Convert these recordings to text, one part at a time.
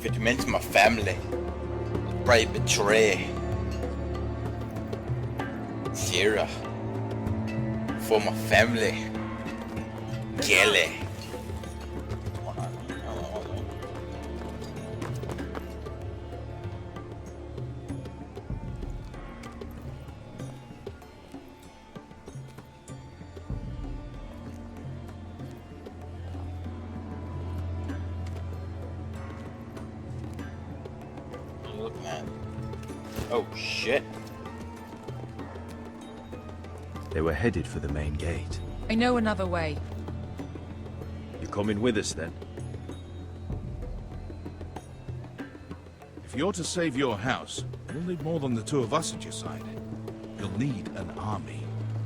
Could mention my family. Right, betray. Sarah. For my family. Kelly. Look, man. Oh shit. They were headed for the main gate. I know another way. You coming with us then? If you're to save your house, you'll need more than the two of us at your side. You'll need an army.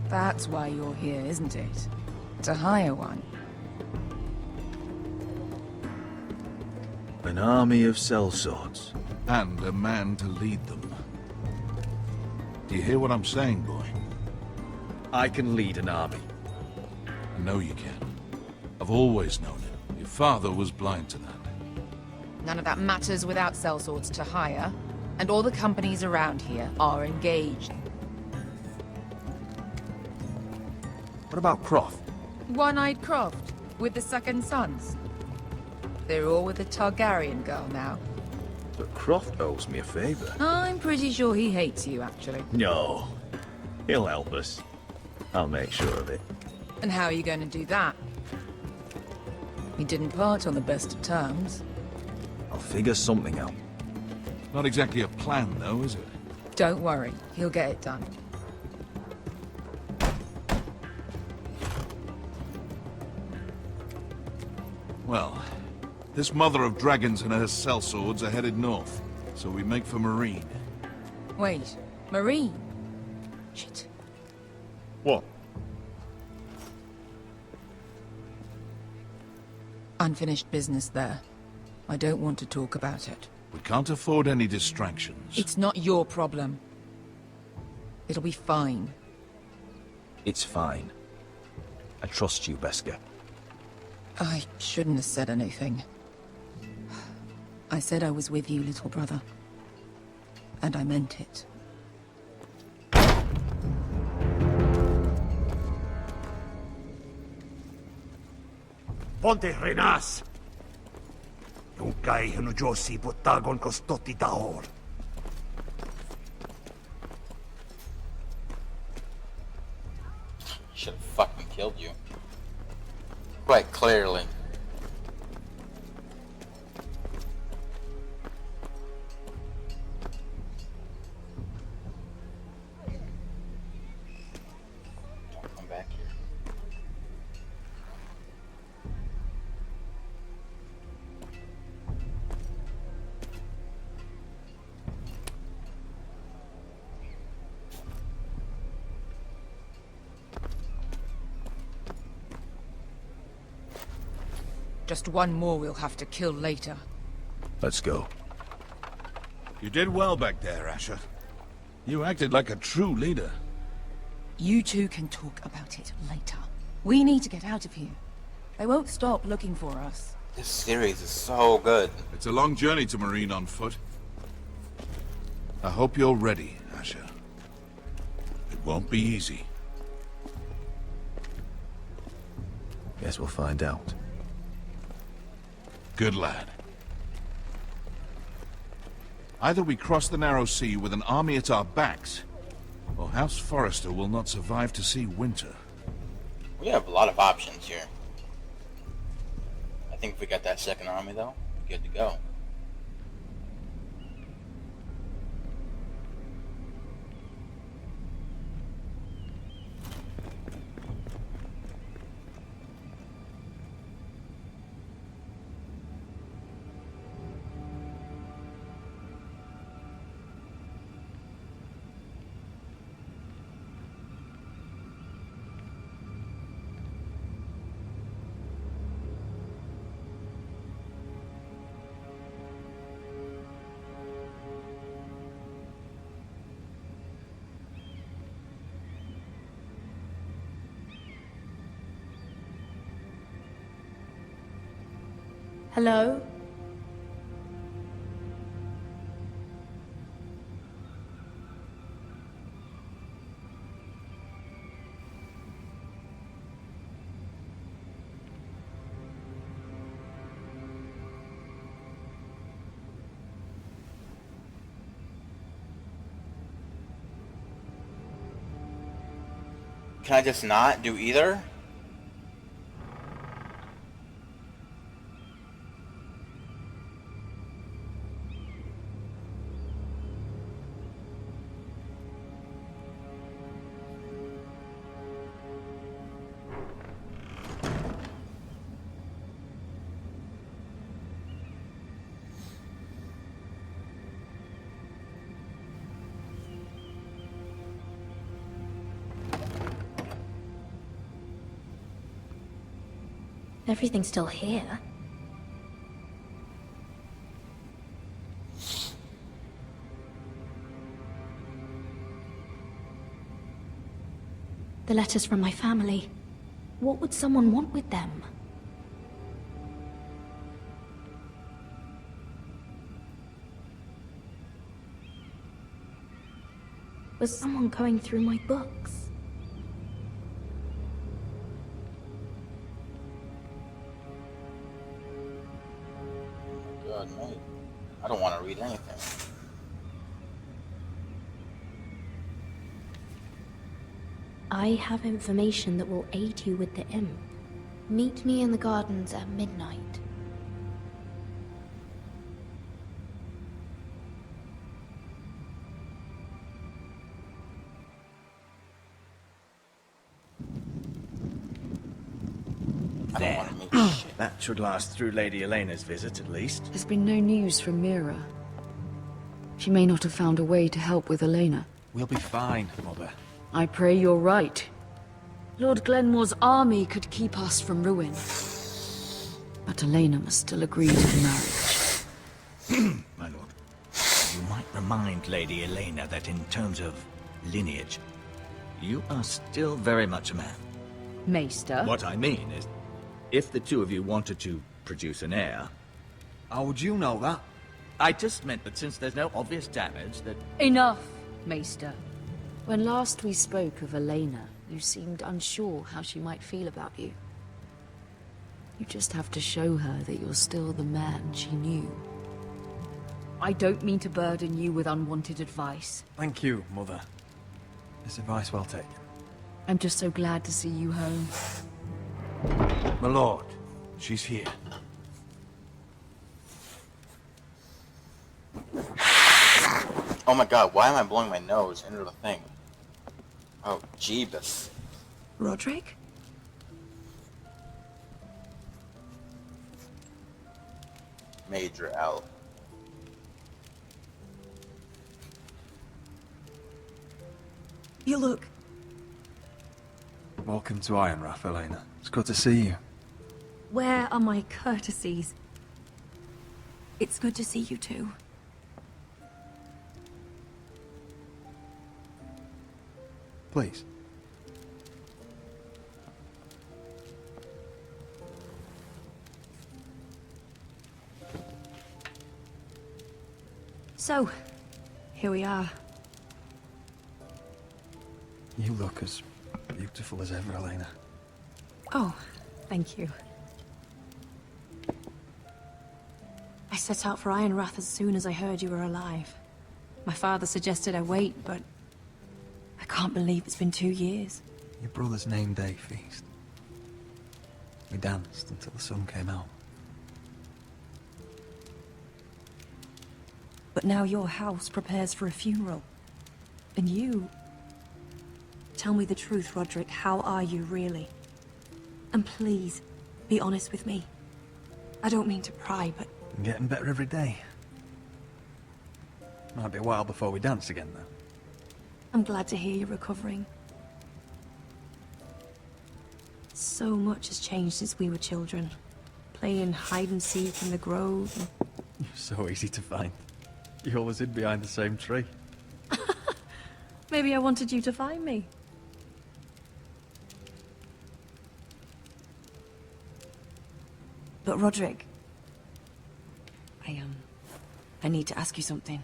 That's why you're here, isn't it? To hire one. An army of sellswords. And a man to lead them. Do you hear what I'm saying, boy? I can lead an army. I know you can. I've always known it. Your father was blind to that. None of that matters without sellswords to hire, and all the companies around here are engaged. What about Croft? One-Eyed Croft, with the Second Sons. They're all with the Targaryen girl now. But Croft owes me a favor. I'm pretty sure he hates you, actually. No. He'll help us. I'll make sure of it. And how are you going to do that? He didn't part on the best of terms. I'll figure something out. Not exactly a plan, though, is it? Don't worry, he'll get it done. Well, this mother of dragons and her sellswords are headed north, so we make for Marine. Wait, Marine? Shit. What? Unfinished business there. I don't want to talk about it. We can't afford any distractions. It's not your problem. It'll be fine. It's fine. I trust you, Beskha. I shouldn't have said anything. I said I was with you, little brother. And I meant it. Ponte Renas! Yung kay Josi Botagon Kostoti Tahor. Should have fucking killed you. Quite clearly. Don't come back here. Just one more we'll have to kill later. Let's go. You did well back there, Asher. You acted like a true leader. You two can talk about it later. We need to get out of here. They won't stop looking for us. This series is so good. It's a long journey to Marine on foot. I hope you're ready, Asher. It won't be easy. Guess we'll find out. Good lad. Either we cross the narrow sea with an army at our backs, or House Forrester will not survive to see winter. We have a lot of options here. I think if we got that second army though, we're good to go. Hello? Can I just not do either? Everything's still here. The letters from my family. What would someone want with them? Was someone going through my books? God, mate. I don't want to read anything. I have information that will aid you with the imp. Meet me in the gardens at midnight. I don't There. want to make shit. That should last through Lady Elena's visit, at least. There's been no news from Mira. She may not have found a way to help with Elena. We'll be fine, Mother. I pray you're right. Lord Glenmore's army could keep us from ruin. But Elena must still agree to the marriage. My lord. You might remind Lady Elena that in terms of lineage, you are still very much a man. Maester? What I mean is, if the two of you wanted to produce an heir... How would you know that? I just meant that since there's no obvious damage, that... Enough, Maester. When last we spoke of Elena, you seemed unsure how she might feel about you. You just have to show her that you're still the man she knew. I don't mean to burden you with unwanted advice. Thank you, Mother. This advice well taken. I'm just so glad to see you home. My lord, she's here. Oh my god, why am I blowing my nose into the thing? Oh, Jeebus. Roderick? Major L. You look... Welcome to Ironrath, Elena. It's good to see you. Where are my courtesies? It's good to see you too. Please. So, here we are. You look as beautiful as ever, Elena. Oh, thank you. I set out for Ironrath as soon as I heard you were alive. My father suggested I wait, but I can't believe it's been 2 years. Your brother's name day feast. We danced until the sun came out. But now your house prepares for a funeral. And you... Tell me the truth, Roderick. How are you, really? And please, be honest with me. I don't mean to pry, but... I'm getting better every day. Might be a while before we dance again, though. I'm glad to hear you're recovering. So much has changed since we were children. Playing hide and seek in the grove. You're so easy to find. You always hid behind the same tree. Maybe I wanted you to find me. But Roderick, I need to ask you something.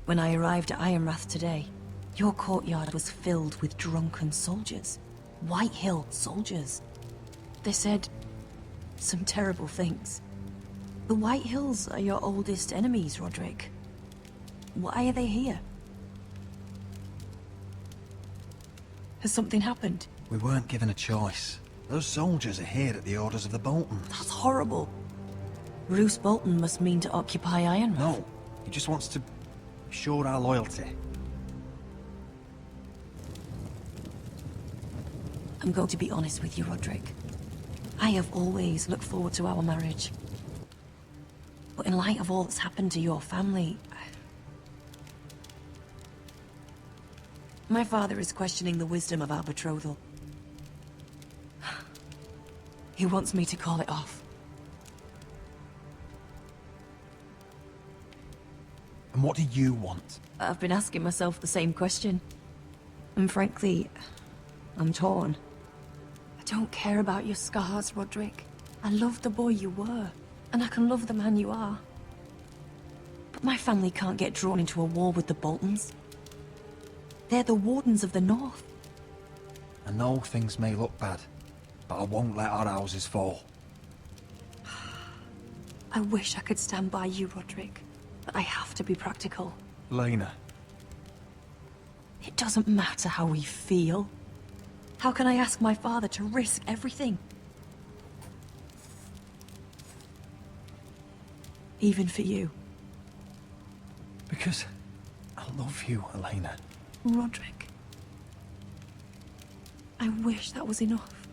When I arrived at Ironrath today, your courtyard was filled with drunken soldiers. Whitehill soldiers. They said some terrible things. The Whitehills are your oldest enemies, Roderick. Why are they here? Has something happened? We weren't given a choice. Those soldiers are here at the orders of the Boltons. That's horrible. Roose Bolton must mean to occupy Ironrath. No, he just wants to assure our loyalty. I'm going to be honest with you, Roderick. I have always looked forward to our marriage. But in light of all that's happened to your family... My father is questioning the wisdom of our betrothal. He wants me to call it off. And what do you want? I've been asking myself the same question. And frankly, I'm torn. I don't care about your scars, Roderick. I love the boy you were, and I can love the man you are. But my family can't get drawn into a war with the Boltons. They're the Wardens of the North. I know things may look bad, but I won't let our houses fall. I wish I could stand by you, Roderick, but I have to be practical. Lena. It doesn't matter how we feel. How can I ask my father to risk everything? Even for you. Because I love you, Elena. Roderick. I wish that was enough.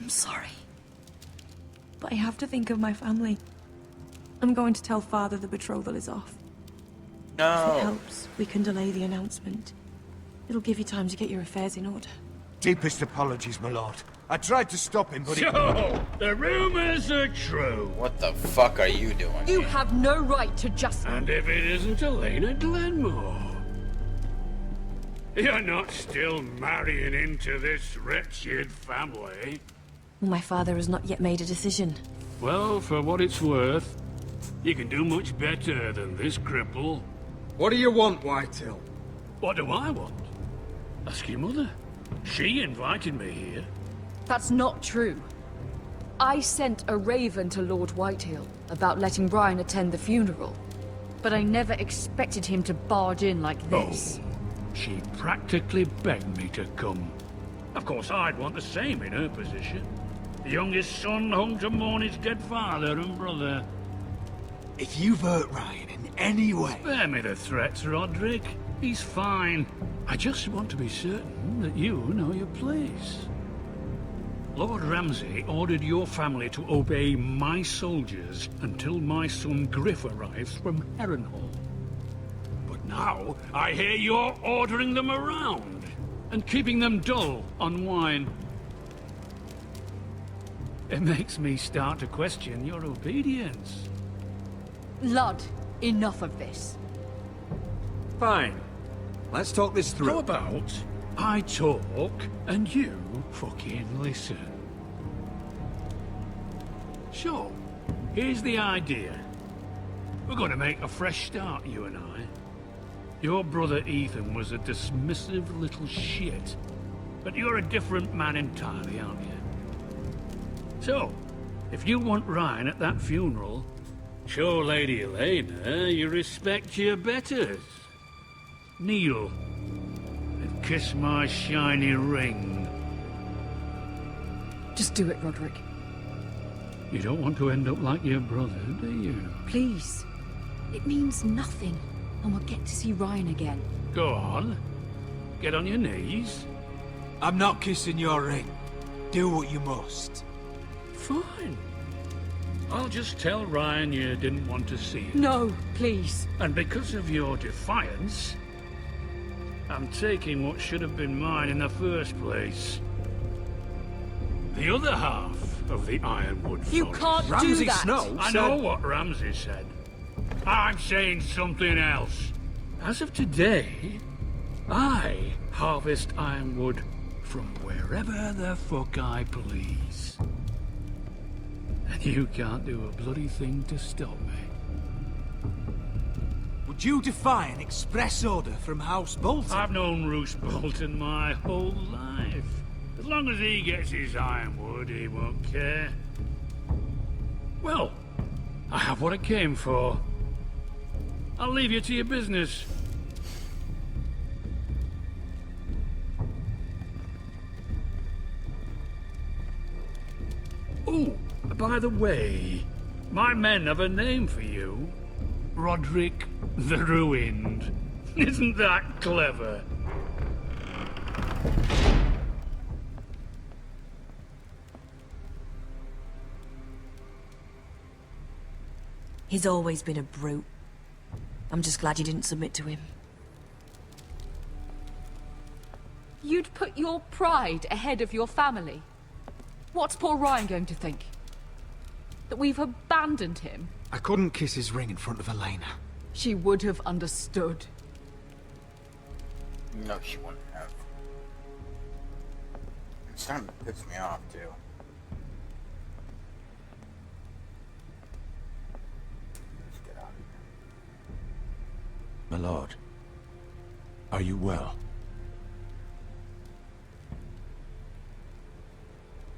I'm sorry. But I have to think of my family. I'm going to tell Father the betrothal is off. If it No. helps, we can delay the announcement. It'll give you time to get your affairs in order. Deepest apologies, my lord. I tried to stop him, but he... So, the rumors are true. What the fuck are you doing? You here? have no right to just... And if it isn't Elena Glenmore? You're not still marrying into this wretched family? My father has not yet made a decision. Well, for what it's worth, you can do much better than this cripple. What do you want, Whitehill? What do I want? Ask your mother. She invited me here. That's not true. I sent a raven to Lord Whitehill about letting Brian attend the funeral. But I never expected him to barge in like this. Oh, she practically begged me to come. Of course, I'd want the same in her position. The youngest son home to mourn his dead father and brother. If you've hurt Ryan in any way... Spare me the threats, Roderick. He's fine. I just want to be certain that you know your place. Lord Ramsay ordered your family to obey my soldiers until my son Griff arrives from Harrenhal. But now, I hear you're ordering them around and keeping them dull on wine. It makes me start to question your obedience. Lud, enough of this. Fine. Let's talk this through. How about I talk and you fucking listen? So, here's the idea. We're gonna make a fresh start, you and I. Your brother Ethan was a dismissive little shit. But you're a different man entirely, aren't you? So, if you want Ryan at that funeral, show Lady Elena you respect your betters. Kneel and kiss my shiny ring. Just do it, Roderick. You don't want to end up like your brother, do you? Please. It means nothing, and we'll get to see Ryan again. Go on. Get on your knees. I'm not kissing your ring. Do what you must. Fine. I'll just tell Ryan you didn't want to see him. No, please. And because of your defiance, I'm taking what should have been mine in the first place. The other half of the Ironwood You Forest. can't do Ramsay that. Snow I said... know what Ramsay said. I'm saying something else. As of today, I harvest ironwood from wherever the fuck I please. And you can't do a bloody thing to stop me. Would you defy an express order from House Bolton? I've known Roose Bolton my whole life. As long as he gets his ironwood, he won't care. Well, I have what I came for. I'll leave you to your business. Ooh, by the way, my men have a name for you. Roderick the Ruined. Isn't that clever? He's always been a brute. I'm just glad you didn't submit to him. You'd put your pride ahead of your family. What's poor Ryan going to think? That we've abandoned him? I couldn't kiss his ring in front of Elena. She would have understood. No, she wouldn't have. It's starting to piss me off, too. Let's get out of here. My lord, are you well?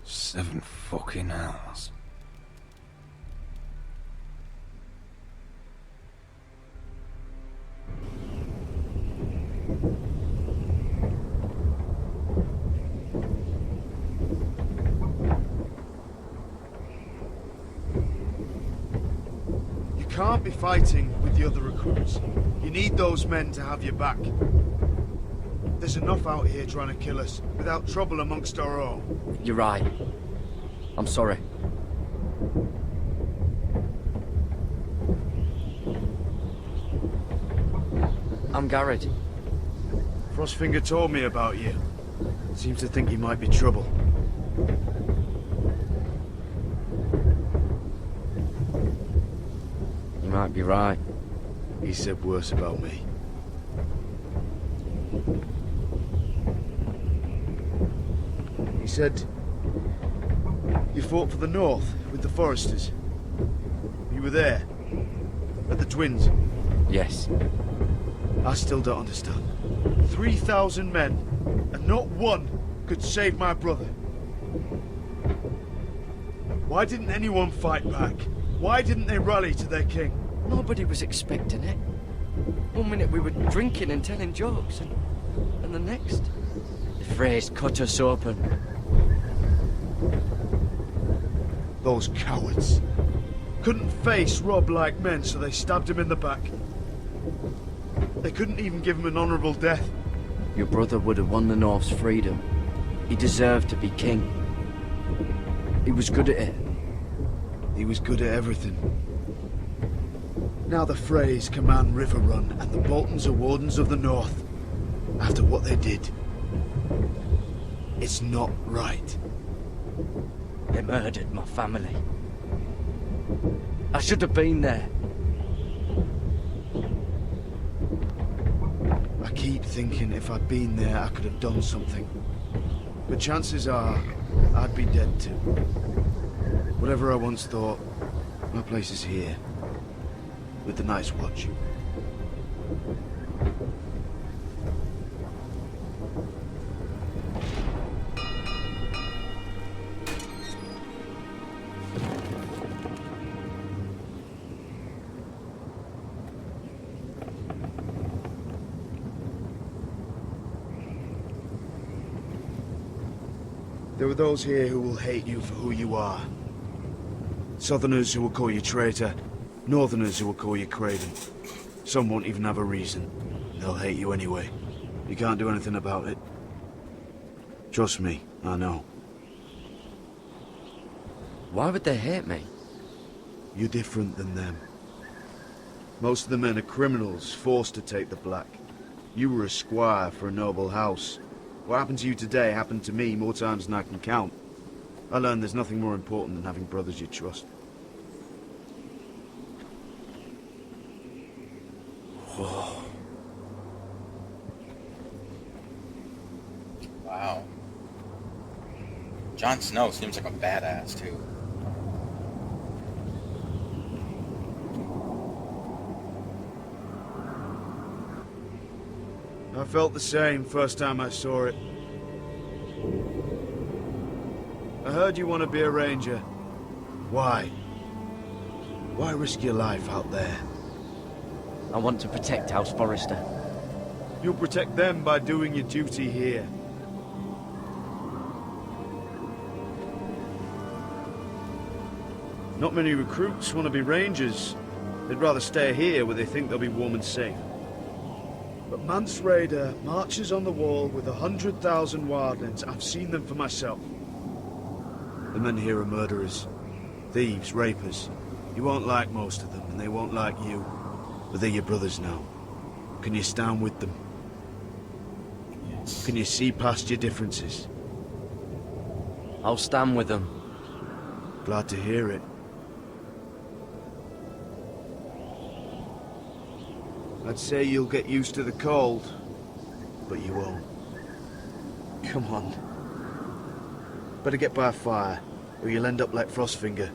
7 fucking hours. You can't be fighting with the other recruits. You need those men to have your back. There's enough out here trying to kill us, without trouble amongst our own. You're right. I'm sorry. I'm Garrett. Frostfinger told me about you. Seems to think you might be trouble. You might be right. He said worse about me. He said you fought for the North with the Foresters. You were there, at the Twins. Yes. I still don't understand. 3,000 men, and not one could save my brother. Why didn't anyone fight back? Why didn't they rally to their king? Nobody was expecting it. One minute we were drinking and telling jokes, and the next, the Freys cut us open. Those cowards. Couldn't face Rob like men, so they stabbed him in the back. They couldn't even give him an honorable death. Your brother would have won the North's freedom. He deserved to be king. He was good at it. He was good at everything. Now the Freys command Riverrun, and the Boltons are Wardens of the North. After what they did. It's not right. They murdered my family. I should have been there. I keep thinking if I'd been there, I could have done something. But chances are, I'd be dead too. Whatever I once thought, my place is here. With the Night's Watch. There are those here who will hate you for who you are. Southerners who will call you traitor, Northerners who will call you craven. Some won't even have a reason. They'll hate you anyway. You can't do anything about it. Trust me, I know. Why would they hate me? You're different than them. Most of the men are criminals, forced to take the black. You were a squire for a noble house. What happened to you today happened to me more times than I can count. I learned there's nothing more important than having brothers you trust. Whoa. Wow. Jon Snow seems like a badass, too. I felt the same first time I saw it. I heard you want to be a ranger. Why? Why risk your life out there? I want to protect House Forrester. You'll protect them by doing your duty here. Not many recruits want to be rangers. They'd rather stay here where they think they'll be warm and safe. But Mance Rayder marches on the wall with 100,000 wildlings. I've seen them for myself. The men here are murderers. Thieves, rapers. You won't like most of them, and they won't like you. But they're your brothers now. Can you stand with them? Can you see past your differences? I'll stand with them. Glad to hear it. I'd say you'll get used to the cold, but you won't. Come on. Better get by a fire, or you'll end up like Frostfinger.